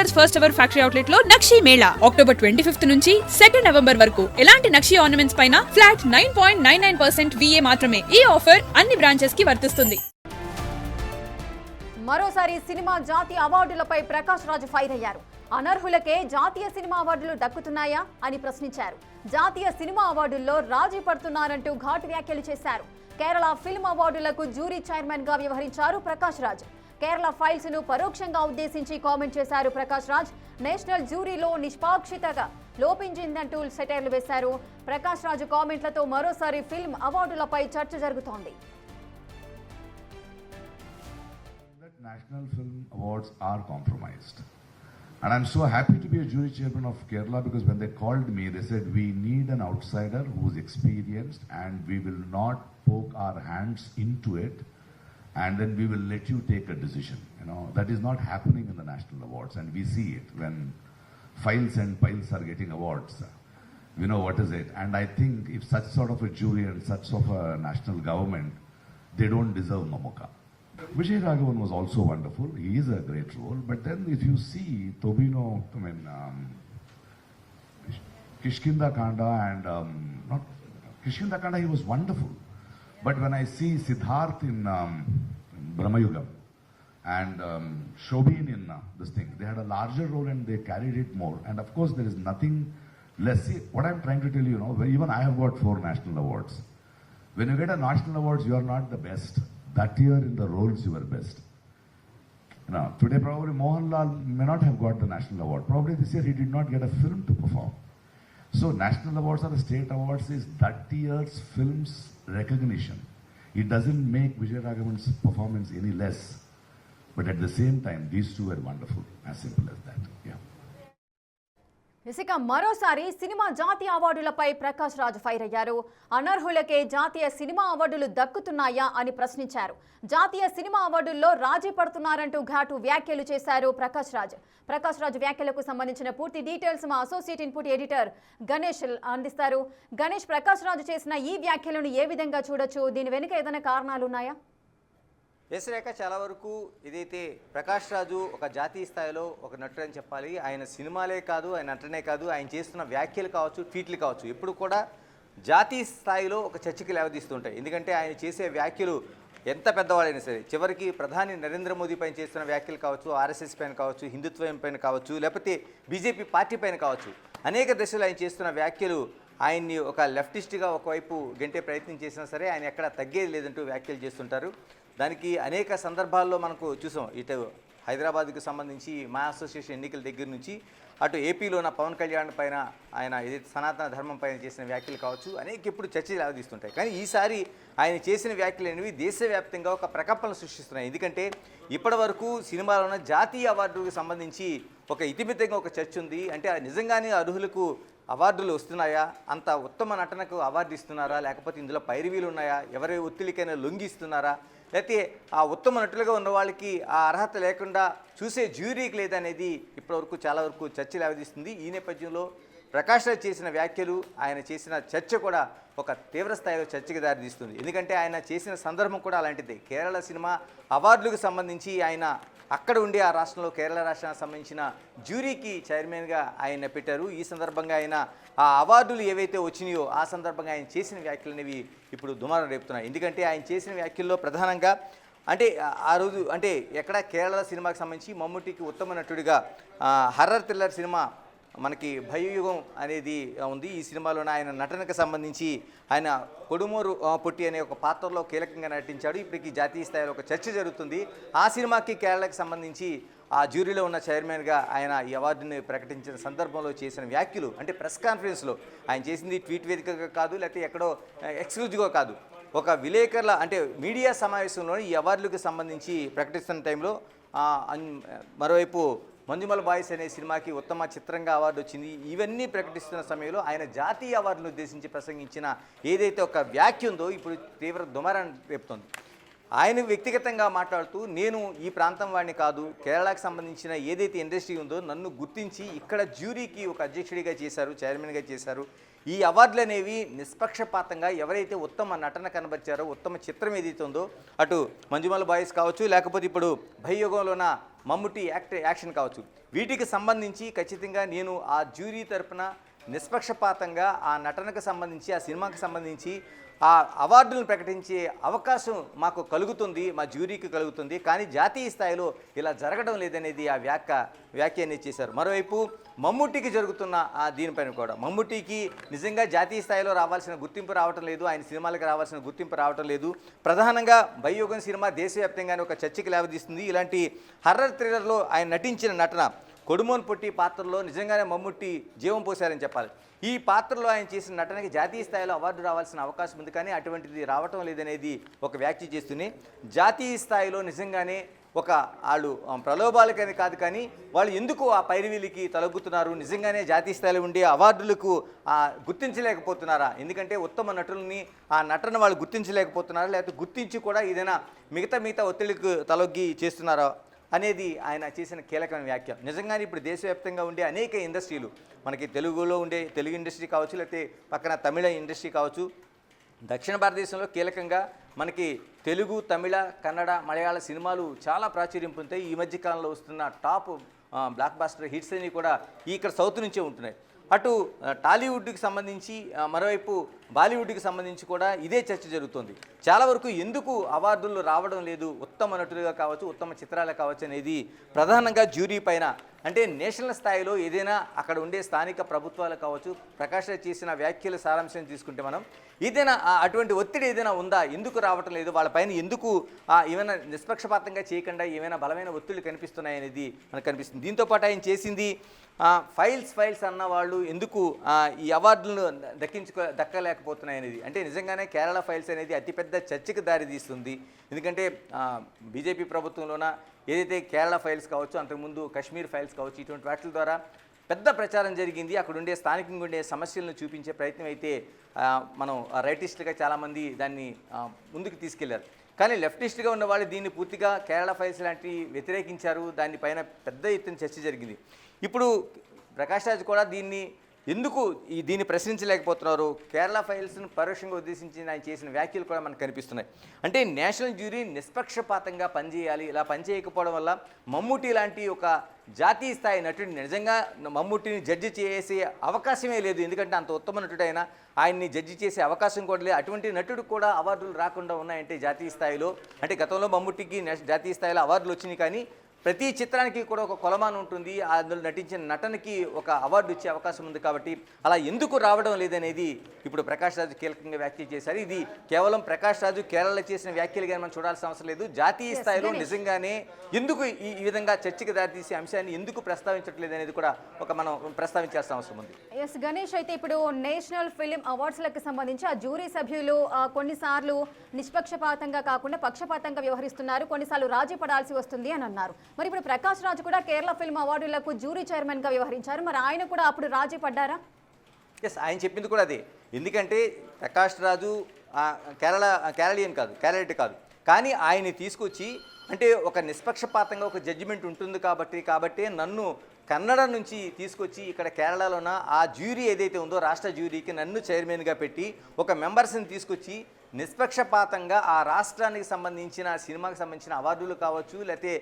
Jewellers first ever factory outlet లో నక్షి Mela October 25 నుంచి 2 November వరకు ఎలాంటి నక్షి ఆర్నమెంట్స్ పైన ఫ్లాట్ 9.99% VA మాత్రమే. ఈ ఆఫర్ అన్ని బ్రాంచెస్ కి వర్తిస్తుంది. మరోసారి సినిమా జాతీయ అవార్డులపై ప్రకాష్ రాజ్ ఫైర్ అయ్యారు. అనర్హులకే జాతీయ సినిమా అవార్డులు దక్కుతున్నాయా అని ప్రశ్నించారు. జాతీయ సినిమా అవార్డుల్లో రాజీ పడుతున్నారంటూ ఘాటు వ్యాఖ్యలు చేశారు. కేరళ ఫిల్మ్ అవార్డులకు జ్యూరీ చైర్మన్ గా వ్యవహరించారు ప్రకాష్ రాజ్. కేరళ ఫైల్స్ ను పరోక్షంగా ఉద్దేశించి కామెంట్ చేశారు ప్రకాష్ రాజ్. నేషనల్ జ్యూరీలో నిష్పాక్షితగా లోపించిందంటూ సెటైర్లు వేశారు. ప్రకాష్ రాజ్ కామెంట్లతో మరోసారి ఫిల్మ్ అవార్డులపై చర్చ జరుగుతోంది. National Film Awards are compromised. And I'm so happy to be a jury chairman of Kerala, because when they called me, they said, we need an outsider who's experienced and we will not poke our hands into it and then we will let you take a decision. You know, that is not happening in the national awards, and we see it when files and piles are getting awards. We know what is it. And I think if such sort of a jury and such of a national government, they don't deserve Mamoka. Vijay Raghavan was also wonderful. He is a great role. But then if you see Tobino, Kishkinda Kanda and not Kishkinda Kanda, he was wonderful. But when I see Siddharth in Brahmayugam and Shobin in this thing, they had a larger role and they carried it more. And of course there is nothing less. See, what I'm trying to tell you, even I have got 4 national awards. When you get a national awards, you are not the best. That year in the roles you were best. Today probably Mohanlal may not have got the national award. Probably this year he did not get a film to perform. So national awards or the state awards is that year's film's recognition. It doesn't make Vijay Raghavan's performance any less. But at the same time, these two were wonderful. As simple as that. Yeah. ఇక మరోసారి cinema జాతీయ అవార్డులపై Prakash Raj fire అయ్యారు. అనర్హులకే జాతీయ cinema అవార్డులు దక్కుతున్నాయా అని ప్రశ్నించారు. జాతీయ cinema అవార్డుల్లో రాజీ పడుతున్నారంటూ ఘాటు వ్యాఖ్యలు చేశారు ప్రకాష్ రాజ్. ప్రకాష్ రాజ్ వ్యాఖ్యలకు సంబంధించిన పూర్తి డీటెయిల్స్ మా అసోసియేట్ ఇన్పుట్ ఎడిటర్ గణేష్ అందిస్తారు. గణేష్, ప్రకాష్ రాజ్ చేసిన ఈ వ్యాఖ్యలను ఏ విధంగా చూడొచ్చు? దీని వెనుక ఏదైనా కారణాలు ఉన్నాయా? ఎస్ రేఖ, చాలా వరకు ఇదైతే ప్రకాష్ రాజు ఒక జాతీయ స్థాయిలో ఒక నటుడు అని చెప్పాలి. ఆయన సినిమాలే కాదు, ఆయన నటనే కాదు, ఆయన చేస్తున్న వ్యాఖ్యలు కావచ్చు, ట్వీట్లు కావచ్చు, ఎప్పుడు కూడా జాతీయ స్థాయిలో ఒక చర్చకి లేవదీస్తుంటాయి. ఎందుకంటే ఆయన చేసే వ్యాఖ్యలు ఎంత పెద్దవాళ్ళైనా సరే, చివరికి ప్రధాని నరేంద్ర మోదీ పైన చేస్తున్న వ్యాఖ్యలు కావచ్చు, ఆర్ఎస్ఎస్ పైన కావచ్చు, హిందుత్వం పైన కావచ్చు, లేకపోతే బీజేపీ పార్టీ పైన కావచ్చు, అనేక దశలు ఆయన చేస్తున్న వ్యాఖ్యలు ఆయన్ని ఒక లెఫ్టిస్ట్గా ఒకవైపు గంటే ప్రయత్నం చేసినా సరే ఆయన ఎక్కడ తగ్గేది లేదంటూ వ్యాఖ్యలు చేస్తుంటారు. దానికి అనేక సందర్భాల్లో మనకు చూసాం. ఇటు హైదరాబాద్కు సంబంధించి మా అసోసియేషన్ ఎన్నికల దగ్గర నుంచి అటు ఏపీలో ఉన్న పవన్ కళ్యాణ్ పైన ఆయన ఏదైతే సనాతన ధర్మం పైన చేసిన వ్యాఖ్యలు కావచ్చు, అనేక ఇప్పుడు చర్చలు లాగదీస్తుంటాయి. కానీ ఈసారి ఆయన చేసిన వ్యాఖ్యలు అనేవి దేశవ్యాప్తంగా ఒక ప్రకంపనలు సృష్టిస్తున్నాయి. ఎందుకంటే ఇప్పటి వరకు సినిమాలో ఉన్న జాతీయ అవార్డులకు సంబంధించి ఒక ఇతిమితంగా ఒక చర్చ ఉంది. అంటే నిజంగానే అర్హులకు అవార్డులు వస్తున్నాయా, అంత ఉత్తమ నటనకు అవార్డు ఇస్తున్నారా, లేకపోతే ఇందులో పైరవీలు ఉన్నాయా, ఎవరి ఒత్తిడికైనా లొంగిస్తున్నారా, లేకపోతే ఆ ఉత్తమ నటులుగా ఉన్న వాళ్ళకి ఆ అర్హత లేకుండా చూసే జ్యూరీకి లేదనేది ఇప్పటివరకు చాలా వరకు చర్చ లేవదీస్తుంది. ఈ నేపథ్యంలో ప్రకాష్ రాజ్ చేసిన వ్యాఖ్యలు, ఆయన చేసిన చర్చ కూడా ఒక తీవ్ర స్థాయిలో చర్చకి దారితీస్తుంది. ఎందుకంటే ఆయన చేసిన సందర్భం కూడా అలాంటిదే. కేరళ సినిమా అవార్డులకు సంబంధించి ఆయన అక్కడ ఉండి ఆ రాష్ట్రంలో కేరళ రాష్ట్రానికి సంబంధించిన జ్యూరీకి చైర్మన్గా ఆయన పెట్టారు. ఈ సందర్భంగా ఆయన ఆ అవార్డులు ఏవైతే వచ్చినాయో ఆ సందర్భంగా ఆయన చేసిన వ్యాఖ్యలు అనేవి ఇప్పుడు దుమారం రేపుతున్నాయి. ఎందుకంటే ఆయన చేసిన వ్యాఖ్యల్లో ప్రధానంగా అంటే ఆ రోజు అంటే ఎక్కడ కేరళ సినిమాకి సంబంధించి మమ్ముటికి ఉత్తమ నటుడిగా హర్రర్ థ్రిల్లర్ సినిమా మనకి భయయుగం అనేది ఉంది. ఈ సినిమాలోనే ఆయన నటనకు సంబంధించి ఆయన కొడుమూరు పొట్టి అనే ఒక పాత్రలో కీలకంగా నటించాడు. ఇప్పటికీ జాతీయ స్థాయిలో ఒక చర్చ జరుగుతుంది. ఆ సినిమాకి కేరళకి సంబంధించి ఆ జ్యూరీలో ఉన్న చైర్మన్గా ఆయన ఈ అవార్డుని ప్రకటించిన సందర్భంలో చేసిన వ్యాఖ్యలు, అంటే ప్రెస్ కాన్ఫరెన్స్లో ఆయన చేసింది ట్వీట్ వేదికగా కాదు, లేకపోతే ఎక్కడో ఎక్స్క్లూజివ్గా కాదు, ఒక విలేకరుల అంటే మీడియా సమావేశంలో ఈ అవార్డులకు సంబంధించి ప్రకటిస్తున్న టైంలో మరోవైపు మంజుమల్ బాయ్స్ అనే సినిమాకి ఉత్తమ చిత్రంగా అవార్డు వచ్చింది. ఇవన్నీ ప్రకటిస్తున్న సమయంలో ఆయన జాతీయ అవార్డును ఉద్దేశించి ప్రసంగించిన ఏదైతే ఒక వ్యాఖ్య ఉందో ఇప్పుడు తీవ్ర దుమారాన్ని రేపుతోంది. ఆయన వ్యక్తిగతంగా మాట్లాడుతూ నేను ఈ ప్రాంతం వాడిని కాదు, కేరళకు సంబంధించిన ఏదైతే ఇండస్ట్రీ ఉందో నన్ను గుర్తించి ఇక్కడ జ్యూరీకి ఒక అధ్యక్షుడిగా చేశారు, చైర్మన్గా చేశారు. ఈ అవార్డులు అనేవి నిష్పక్షపాతంగా ఎవరైతే ఉత్తమ నటన కనబరిచారో, ఉత్తమ చిత్రం ఏదైతే ఉందో, అటు మంజుమల్ బాయ్స్ కావచ్చు, లేకపోతే ఇప్పుడు భయయుగంలోన మమ్ముట్టి యాక్షన్ కావచ్చు, వీటికి సంబంధించి ఖచ్చితంగా నేను ఆ జ్యూరీ తరపున నిష్పక్షపాతంగా ఆ నటనకు సంబంధించి, ఆ సినిమాకి సంబంధించి ఆ అవార్డులను ప్రకటించే అవకాశం మాకు కలుగుతుంది, మా జ్యూరీకి కలుగుతుంది. కానీ జాతీయ స్థాయిలో ఇలా జరగడం లేదనేది ఆ వ్యాఖ్యాన్ని చేశారు. మరోవైపు మమ్ముట్టికి జరుగుతున్న దీనిపైన కూడా మమ్ముట్టికి నిజంగా జాతీయ స్థాయిలో రావాల్సిన గుర్తింపు రావటం లేదు, ఆయన సినిమాలకు రావాల్సిన గుర్తింపు రావటం లేదు. ప్రధానంగా భయయుగం సినిమా దేశవ్యాప్తంగానే ఒక చర్చకి లేవదీస్తుంది. ఇలాంటి హర్రర్ థ్రిల్లర్లో ఆయన నటించిన నటన, కొడుమోన్ పొట్టి పాత్రలో నిజంగానే మమ్ముట్టి జీవం పోశారని చెప్పాలి. ఈ పాత్రలో ఆయన చేసిన నటనకి జాతీయ స్థాయిలో అవార్డు రావాల్సిన అవకాశం ఉంది, కానీ అటువంటిది రావటం లేదనేది ఒక వ్యాఖ్య చేస్తూనే జాతీయ స్థాయిలో నిజంగానే ఒక వాళ్ళు ప్రలోభాలకని కాదు, కానీ వాళ్ళు ఎందుకు ఆ పైరవీలకి తలొగ్గుతున్నారు, నిజంగానే జాతీయ స్థాయిలో ఉండే అవార్డులకు గుర్తించలేకపోతున్నారా? ఎందుకంటే ఉత్తమ నటుల్ని ఆ నటన వాళ్ళు గుర్తించలేకపోతున్నారా, లేకపోతే గుర్తించి కూడా ఏదైనా మిగతా ఒత్తిడికి తలొగ్గి చేస్తున్నారా అనేది ఆయన చేసిన కీలకమైన వ్యాఖ్య. నిజంగానే ఇప్పుడు దేశవ్యాప్తంగా ఉండే అనేక ఇండస్ట్రీలు, మనకి తెలుగులో ఉండే తెలుగు ఇండస్ట్రీ కావచ్చు, లేకపోతే పక్కన తమిళ ఇండస్ట్రీ కావచ్చు, దక్షిణ భారతదేశంలో కీలకంగా మనకి తెలుగు, తమిళ, కన్నడ, మలయాళ సినిమాలు చాలా ప్రాచుర్యం పొందుతాయి. ఈ మధ్యకాలంలో వస్తున్న టాప్ బ్లాక్ బాస్టర్ హిట్స్ అన్ని కూడా ఇక్కడ సౌత్ నుంచే ఉంటున్నాయి. అటు టాలీవుడ్కి సంబంధించి, మరోవైపు బాలీవుడ్కి సంబంధించి కూడా ఇదే చర్చ జరుగుతుంది. చాలా వరకు ఎందుకు అవార్డులు రావడం లేదు, ఉత్తమ నటులుగా కావచ్చు, ఉత్తమ చిత్రాలు కావచ్చు అనేది ప్రధానంగా జ్యూరీ పైన, అంటే నేషనల్ స్థాయిలో ఏదైనా అక్కడ ఉండే స్థానిక ప్రభుత్వాలు కావచ్చు, ప్రకాష్ రాజ్ చేసిన వ్యాఖ్యల సారాంశం తీసుకుంటే మనం ఏదైనా అటువంటి ఒత్తిడి ఏదైనా ఉందా, ఎందుకు రావటం లేదు, వాళ్ళపైన ఎందుకు ఏమైనా నిష్పక్షపాతంగా చేయకుండా ఏమైనా బలమైన ఒత్తిళ్లు కనిపిస్తున్నాయి అనేది మనకు కనిపిస్తుంది. దీంతోపాటు ఆయన చేసింది ఫైల్స్ అన్న వాళ్ళు ఎందుకు ఈ అవార్డులను దక్కలేకపోతున్నాయి అనేది, అంటే నిజంగానే కేరళ ఫైల్స్ అనేది అతిపెద్ద చర్చకు దారితీస్తుంది. ఎందుకంటే బీజేపీ ప్రభుత్వంలోన ఏదైతే కేరళ ఫైల్స్ కావచ్చు, అంతకుముందు కాశ్మీర్ ఫైల్స్ కావచ్చు, ఇటువంటి వాటి ద్వారా పెద్ద ప్రచారం జరిగింది. అక్కడ ఉండే స్థానికంగా ఉండే సమస్యలను చూపించే ప్రయత్నం అయితే మనం రైటిస్టులుగా చాలామంది దాన్ని ముందుకు తీసుకెళ్లారు. కానీ లెఫ్టిస్ట్గా ఉన్న వాళ్ళు దీన్ని పూర్తిగా కేరళ ఫైల్స్ లాంటివి వ్యతిరేకించారు. దానిపైన పెద్ద ఎత్తున చర్చ జరిగింది. ఇప్పుడు ప్రకాష్ రాజ్ కూడా దీన్ని ప్రశ్నించలేకపోతున్నారు. కేరళ ఫైల్స్ను పరోక్షంగా ఉద్దేశించి ఆయన చేసిన వ్యాఖ్యలు కూడా మనకు కనిపిస్తున్నాయి. అంటే నేషనల్ జ్యూరీ నిష్పక్షపాతంగా పనిచేయాలి. ఇలా పనిచేయకపోవడం వల్ల మమ్ముట్టి లాంటి ఒక జాతీయ స్థాయి నటుడిని, నిజంగా మమ్ముట్టిని జడ్జి చేసే అవకాశమే లేదు. ఎందుకంటే అంత ఉత్తమ నటుడైనా ఆయన్ని జడ్జి చేసే అవకాశం కూడా లేదు. అటువంటి నటుడు కూడా అవార్డులు రాకుండా ఉన్నాయంటే జాతీయ స్థాయిలో, అంటే గతంలో మమ్ముట్టికి జాతీయ స్థాయిలో అవార్డులు వచ్చినాయి, కానీ ప్రతి చిత్రానికి కూడా ఒక కొలమానం ఉంటుంది, అందులో నటించిన నటనకి ఒక అవార్డు ఇచ్చే అవకాశం ఉంది. కాబట్టి అలా ఎందుకు రావడం లేదనేది ఇప్పుడు ప్రకాష్ రాజు కీలకంగా వ్యాఖ్యలు చేశారు. ఇది కేవలం ప్రకాష్ రాజు కేరళలో చేసిన వ్యాఖ్యలుగా మనం చూడాల్సిన అవసరం లేదు. జాతీయ స్థాయిలో నిజంగానే ఎందుకు ఈ విధంగా చర్చకి దారితీసే అంశాన్ని ఎందుకు ప్రస్తావించట్లేదు అనేది కూడా మనం ప్రస్తావించాల్సిన అవసరం ఉంది. ఎస్ గణేష్, అయితే ఇప్పుడు నేషనల్ ఫిలిం అవార్డ్స్లకు సంబంధించి ఆ జ్యూరీ సభ్యులు కొన్నిసార్లు నిష్పక్షపాతంగా కాకుండా పక్షపాతంగా వ్యవహరిస్తున్నారు, కొన్నిసార్లు రాజీ పడాల్సి వస్తుంది అని అన్నారు. మరి ఇప్పుడు ప్రకాష్ రాజ్ కూడా కేరళ ఫిల్మ్ అవార్డులకు జ్యూరీ చైర్మన్గా వ్యవహరించారు. మరి ఆయన కూడా అప్పుడు రాజీ పడ్డారా? ఎస్, ఆయన చెప్పింది కూడా అదే. ఎందుకంటే ప్రకాష్ రాజు కేరళీయన్ కాదు, కేరళైట్ కాదు, కానీ ఆయన్ని తీసుకొచ్చి, అంటే ఒక నిష్పక్షపాతంగా ఒక జడ్జిమెంట్ ఉంటుంది కాబట్టి నన్ను కన్నడ నుంచి తీసుకొచ్చి ఇక్కడ కేరళలోన ఆ జ్యూరీ ఏదైతే ఉందో రాష్ట్ర జ్యూరీకి నన్ను చైర్మన్గా పెట్టి ఒక మెంబర్స్ని తీసుకొచ్చి నిష్పక్షపాతంగా ఆ రాష్ట్రానికి సంబంధించిన సినిమాకి సంబంధించిన అవార్డులు కావచ్చు, లేకపోతే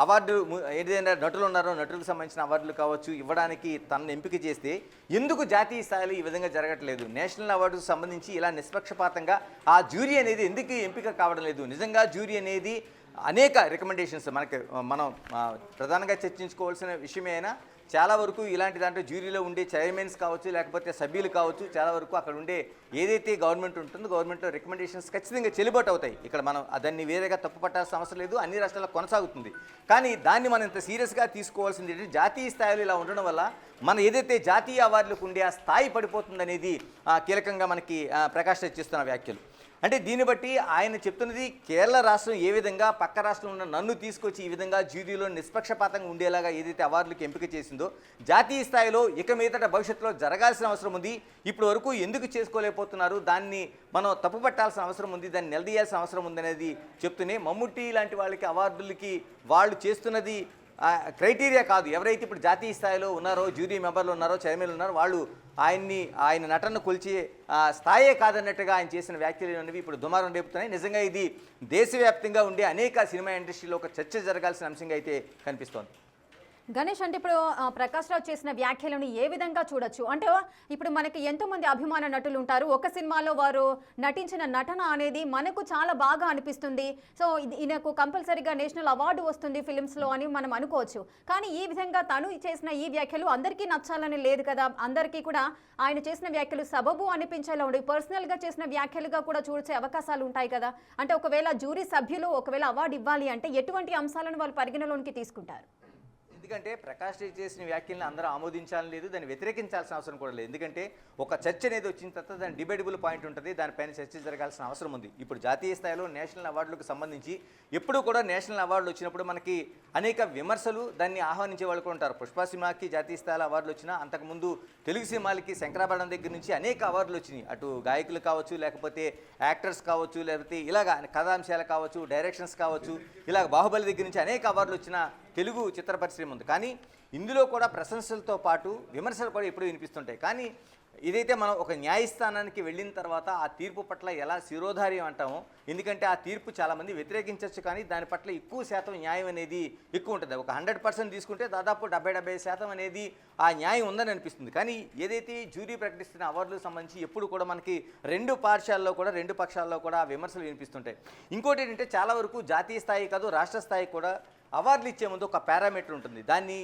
అవార్డు ఏదైనా నటులు ఉన్నారో నటులకు సంబంధించిన అవార్డులు కావచ్చు ఇవ్వడానికి తనను ఎంపిక చేస్తే ఎందుకు జాతీయ స్థాయిలో ఈ విధంగా జరగట్లేదు? నేషనల్ అవార్డుకు సంబంధించి ఇలా నిష్పక్షపాతంగా ఆ జ్యూరీ అనేది ఎందుకు ఎంపిక కావడం లేదు? నిజంగా జ్యూరీ అనేది అనేక రికమెండేషన్స్ మనం ప్రధానంగా చర్చించుకోవాల్సిన విషయమే అయినా చాలా వరకు ఇలాంటి దాంట్లో జ్యూరీలో ఉండే చైర్మన్స్ కావచ్చు, లేకపోతే సభ్యులు కావచ్చు, చాలా వరకు అక్కడ ఉండే ఏదైతే గవర్నమెంట్ ఉంటుందో గవర్నమెంట్లో రికమెండేషన్స్ ఖచ్చితంగా చెల్లుబాటు అవుతాయి. ఇక్కడ మనం దాన్ని వేరేగా తప్పు పట్టాల్సిన అవసరం లేదు, అన్ని రాష్ట్రాల్లో కొనసాగుతుంది. కానీ దాన్ని మనం ఇంత సీరియస్గా తీసుకోవాల్సింది ఏంటంటే జాతీయ స్థాయిలో ఇలా ఉండడం వల్ల మన ఏదైతే జాతీయ అవార్డులకు ఉండే ఆ స్థాయి పడిపోతుందనేది కీలకంగా మనకి ప్రకాష్ రాజ్ చేస్తున్న వ్యాఖ్యలు. అంటే దీన్ని బట్టి ఆయన చెప్తున్నది కేరళ రాష్ట్రం ఏ విధంగా పక్క రాష్ట్రంలో ఉన్న నన్ను తీసుకొచ్చి ఈ విధంగా జ్యూరీలో నిష్పక్షపాతంగా ఉండేలాగా ఏదైతే అవార్డులకు ఎంపిక చేసిందో జాతీయ స్థాయిలో ఇక మీదట భవిష్యత్తులో జరగాల్సిన అవసరం ఉంది. ఇప్పటి వరకు ఎందుకు చేసుకోలేకపోతున్నారు, దాన్ని మనం తప్పుపట్టాల్సిన అవసరం ఉంది, దాన్ని నిలదీయాల్సిన అవసరం ఉందనేది చెప్తూనే మమ్ముట్టి లాంటి వాళ్ళకి అవార్డులకి వాళ్ళు చేస్తున్నది క్రైటీరియా కాదు. ఎవరైతే ఇప్పుడు జాతీయ స్థాయిలో ఉన్నారో, జ్యూరీ మెంబర్లు ఉన్నారో, చైర్మన్లు ఉన్నారో, వాళ్ళు ఆయన నటనను కొలిచే స్థాయే కాదన్నట్టుగా ఆయన చేసిన వ్యాఖ్యలు అనేవి ఇప్పుడు దుమారం రేపుతున్నాయి. నిజంగా ఇది దేశవ్యాప్తంగా ఉండే అనేక సినిమా ఇండస్ట్రీలో ఒక చర్చ జరగాల్సిన అంశంగా అయితే కనిపిస్తోంది. గణేష్, అంటే ఇప్పుడు ప్రకాష్ రావు చేసిన వ్యాఖ్యలను ఏ విధంగా చూడొచ్చు? అంటే ఇప్పుడు మనకి ఎంతో మంది అభిమాన నటులు ఉంటారు. ఒక సినిమాలో వారు నటించిన నటన అనేది మనకు చాలా బాగా అనిపిస్తుంది. సో ఈయనకు కంపల్సరీగా నేషనల్ అవార్డు వస్తుంది ఫిలిమ్స్లో అని మనం అనుకోవచ్చు. కానీ ఈ విధంగా తను చేసిన ఈ వ్యాఖ్యలు అందరికీ నచ్చాలని లేదు కదా. అందరికీ కూడా ఆయన చేసిన వ్యాఖ్యలు సబబు అనిపించేలా ఉండి పర్సనల్గా చేసిన వ్యాఖ్యలుగా కూడా చూసే అవకాశాలు ఉంటాయి కదా. అంటే ఒకవేళ జ్యూరీ సభ్యులు ఒకవేళ అవార్డు ఇవ్వాలి అంటే ఎటువంటి అంశాలను వాళ్ళు పరిగణలోనికి తీసుకుంటారు? ఎందుకంటే ప్రకాష్ రాజ్ చేసిన వ్యాఖ్యలను అందరూ ఆమోదించాలని లేదు, దాన్ని వ్యతిరేకించాల్సిన అవసరం కూడా లేదు. ఎందుకంటే ఒక చర్చ అనేది వచ్చిన తర్వాత దాని డిబేటబుల్ పాయింట్ ఉంటుంది, దానిపైన చర్చ జరగాల్సిన అవసరం ఉంది. ఇప్పుడు జాతీయ స్థాయిలో నేషనల్ అవార్డులకు సంబంధించి ఎప్పుడు కూడా నేషనల్ అవార్డులు వచ్చినప్పుడు మనకి అనేక విమర్శలు దాన్ని ఆహ్వానించే వాళ్ళు కూడా ఉంటారు. పుష్ప సినిమాకి జాతీయ స్థాయిలో అవార్డులు వచ్చినా అంతకుముందు తెలుగు సినిమాలకి శంకరాభరణం దగ్గర నుంచి అనేక అవార్డులు వచ్చినాయి. అటు గాయకులు కావచ్చు, లేకపోతే యాక్టర్స్ కావచ్చు, లేకపోతే ఇలాగ కథాంశాలు కావచ్చు, డైరెక్షన్స్ కావచ్చు, ఇలాగ బాహుబలి దగ్గర నుంచి అనేక అవార్డులు వచ్చిన తెలుగు చిత్ర పరిశ్రమ ఉంది. కానీ ఇందులో కూడా ప్రశంసలతో పాటు విమర్శలు కూడా ఎప్పుడూ వినిపిస్తుంటాయి. కానీ ఇదైతే మనం ఒక న్యాయస్థానానికి వెళ్ళిన తర్వాత ఆ తీర్పు పట్ల ఎలా శిరోధార్యం అంటామో, ఎందుకంటే ఆ తీర్పు చాలామంది వ్యతిరేకించవచ్చు, కానీ దాని పట్ల ఎక్కువ శాతం న్యాయం అనేది ఎక్కువ ఉంటుంది. ఒక 100% తీసుకుంటే దాదాపు 70% అనేది ఆ న్యాయం ఉందని అనిపిస్తుంది. కానీ ఏదైతే జ్యూరీ ప్రకటిస్తున్న అవార్డులకు సంబంధించి ఎప్పుడు కూడా మనకి రెండు పక్షాల్లో కూడా ఆ విమర్శలు వినిపిస్తుంటాయి. ఇంకోటి ఏంటంటే చాలా వరకు జాతీయ స్థాయి కాదు, రాష్ట్ర స్థాయి కూడా అవార్డులు ఇచ్చే ముందు ఒక పారామీటర్ ఉంటుంది. దాన్ని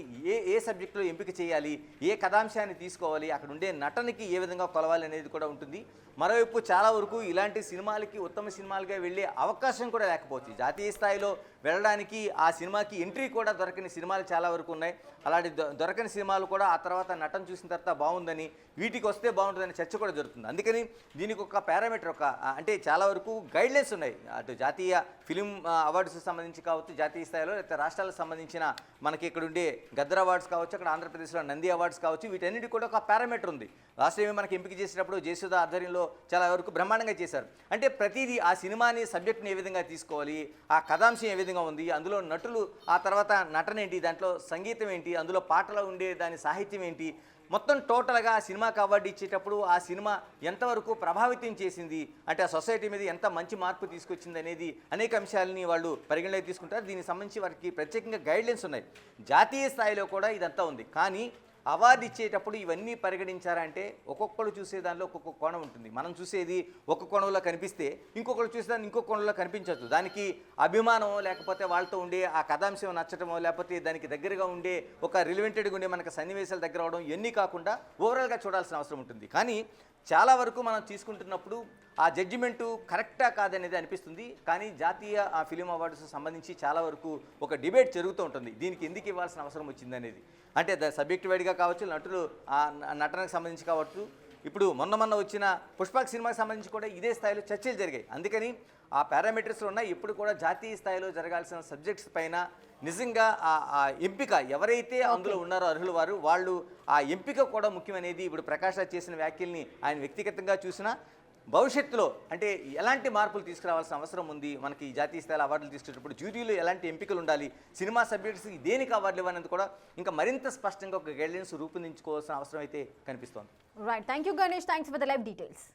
ఏ సబ్జెక్టులో ఎంపిక చేయాలి, ఏ కథాంశాన్ని తీసుకోవాలి, అక్కడ ఉండే నటనకి ఏ విధంగా కొలవాలి అనేది కూడా ఉంటుంది. మరోవైపు చాలా వరకు ఇలాంటి సినిమాలకి ఉత్తమ సినిమాలుగా వెళ్ళే అవకాశం కూడా లేకపోవచ్చు. జాతీయ స్థాయిలో వెళ్ళడానికి ఆ సినిమాకి ఎంట్రీ కూడా దొరకని సినిమాలు చాలా వరకు ఉన్నాయి. అలాంటి దొరకని సినిమాలు కూడా ఆ తర్వాత నటన చూసిన తర్వాత బాగుందని, వీటికి వస్తే బాగుంటుందని చర్చ కూడా జరుగుతుంది. అందుకని దీనికి ఒక పారామీటర్, అంటే చాలా వరకు గైడ్లైన్స్ ఉన్నాయి. అటు జాతీయ ఫిలిం అవార్డ్స్ సంబంధించి కావచ్చు, జాతీయ స్థాయిలో, లేకపోతే రాష్ట్రాలకు సంబంధించిన మనకి ఇక్కడ ఉండే గద్దర్ అవార్డ్స్ కావచ్చు, అక్కడ ఆంధ్రప్రదేశ్లో నంది అవార్డ్స్ కావచ్చు, వీటన్నిటి కూడా ఒక పారామీటర్ ఉంది. లాస్ట్ టైం మనకి ఎంపిక చేసినప్పుడు జయసుధ ఆధ్వర్యంలో చాలా వరకు బ్రహ్మాండంగా చేశారు. అంటే ప్రతిదీ ఆ సినిమాని సబ్జెక్ట్ని ఏ విధంగా తీసుకోవాలి, ఆ కథాంశం ఏ విధంగా ఉంది, అందులో నటులు, ఆ తర్వాత నటన ఏంటి, దాంట్లో సంగీతం ఏంటి, అందులో పాటలో ఉండే దాని సాహిత్యం ఏంటి, మొత్తం టోటల్గా ఆ సినిమాకి అవార్డు ఇచ్చేటప్పుడు ఆ సినిమా ఎంతవరకు ప్రభావితం చేసింది, అంటే ఆ సొసైటీ మీద ఎంత మంచి మార్పు తీసుకొచ్చింది అనేది అనేక అంశాలని వాళ్ళు పరిగణలోకి తీసుకుంటారు. దీనికి సంబంధించి వారికి ప్రత్యేకంగా గైడ్లైన్స్ ఉన్నాయి. జాతీయ స్థాయిలో కూడా ఇదంతా ఉంది. కానీ అవార్డు ఇచ్చేటప్పుడు ఇవన్నీ పరిగణించారంటే ఒక్కొక్కరు చూసే దానిలో ఒక్కొక్క కోణం ఉంటుంది. మనం చూసేది ఒక కోణంలో కనిపిస్తే ఇంకొకరు చూసేదాన్ని ఇంకొక కోణంలో కనిపించవచ్చు. దానికి అభిమానం, లేకపోతే వాళ్ళతో ఉండే ఆ కథాంశం నచ్చటమో, లేకపోతే దానికి దగ్గరగా ఉండే ఒక రిలివెంటెడ్గా ఉండే మనకు సన్నివేశాలు దగ్గర అవడం, ఇవన్నీ కాకుండా ఓవరాల్గా చూడాల్సిన అవసరం ఉంటుంది. కానీ చాలా వరకు మనం తీసుకుంటున్నప్పుడు ఆ జడ్జిమెంటు కరెక్టా కాదనేది అనిపిస్తుంది. కానీ జాతీయ ఆ ఫిలిం అవార్డ్స్ సంబంధించి చాలా వరకు ఒక డిబేట్ జరుగుతూ ఉంటుంది. దీనికి ఎందుకు ఇవ్వాల్సిన అవసరం వచ్చింది అనేది, అంటే సబ్జెక్ట్ వైడ్గా కావచ్చు, నటులు ఆ నటనకు సంబంధించి కావచ్చు. ఇప్పుడు మొన్న వచ్చిన పుష్పక్ సినిమాకి సంబంధించి కూడా ఇదే స్థాయిలో చర్చలు జరిగాయి. అందుకని ఆ పారామీటర్స్లో ఉన్నాయి. ఇప్పుడు కూడా జాతీయ స్థాయిలో జరగాల్సిన సబ్జెక్ట్స్ పైన నిజంగా ఆ ఎంపిక ఎవరైతే అందులో ఉన్నారో అర్హులు వాళ్ళు ఆ ఎంపిక కూడా ముఖ్యమనేది ఇప్పుడు ప్రకాష్ రాజ్ చేసిన వ్యాఖ్యల్ని ఆయన వ్యక్తిగతంగా చూసినా భవిష్యత్తులో అంటే ఎలాంటి మార్పులు తీసుకురావాల్సిన అవసరం ఉంది, మనకి జాతీయ స్థాయిలో అవార్డులు తీసుకునేటప్పుడు జ్యూరీలో ఎలాంటి ఎంపికలు ఉండాలి, సినిమా సబ్జెక్ట్స్ దేనికి అవార్డులు ఇవ్వనేది కూడా ఇంకా మరింత స్పష్టంగా ఒక గైడ్లైన్స్ రూపొందించుకోవాల్సిన అవసరం అయితే కనిపిస్తోంది. Right, thank you Ganesh, thanks for the live details.